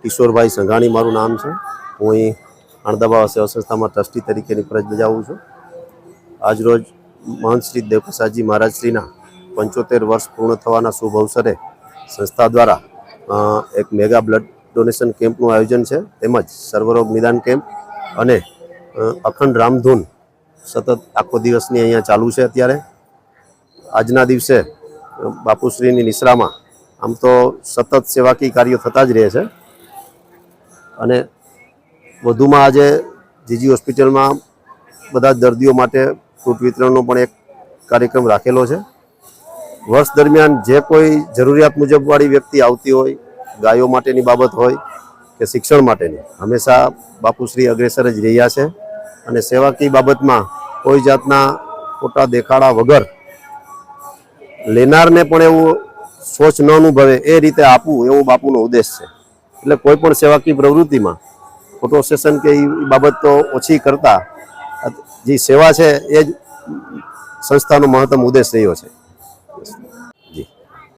કિશોરભાઈ સંઘાણી મારું નામ છે। હું અહીં અણદાબા સેવા સંસ્થામાં ટ્રસ્ટી તરીકેની ફરજ બજાવું છું। આજરોજ મહંત શ્રી દેવપ્રસાદજી મહારાજશ્રીના 75 વર્ષ પૂર્ણ થવાના શુભ અવસરે સંસ્થા દ્વારા એક મેગા બ્લડ ડોનેશન કેમ્પનું આયોજન છે, તેમજ સર્વરોગ નિદાન કેમ્પ અને અખંડ રામધૂન સતત આખો દિવસની અહીંયા ચાલુ છે। અત્યારે આજના દિવસે બાપુશ્રીની નિશ્રામાં આમ તો સતત સેવાકીય કાર્યો થતા જ રહે છે અને વધુમાં આજે જીજી હોસ્પિટલમાં બધા દર્દીઓ માટે ફ્રૂટ વિતરણનો પણ એક કાર્યક્રમ રાખેલો છે। વર્ષ દરમિયાન જે કોઈ જરૂરિયાત મુજબવાળી વ્યક્તિ આવતી હોય, ગાયો માટેની બાબત હોય કે શિક્ષણ માટેની, હંમેશા બાપુશ્રી અગ્રેસર જ રહ્યા છે અને સેવાકીય બાબતમાં કોઈ જાતના ખોટા દેખાડા વગર લેનારને પણ એવું સોચ ન અનુભવે એ રીતે આપવું, એવો બાપુનો ઉદ્દેશ છે। એટલે કોઈ પણ સેવાકીય પ્રવૃત્તિમાં ખોટો સેશન કે એ બાબત તો ઓછી કરતા જે સેવા છે એ જ સંસ્થાનો મહત્તમ ઉદ્દેશ રહ્યો છે।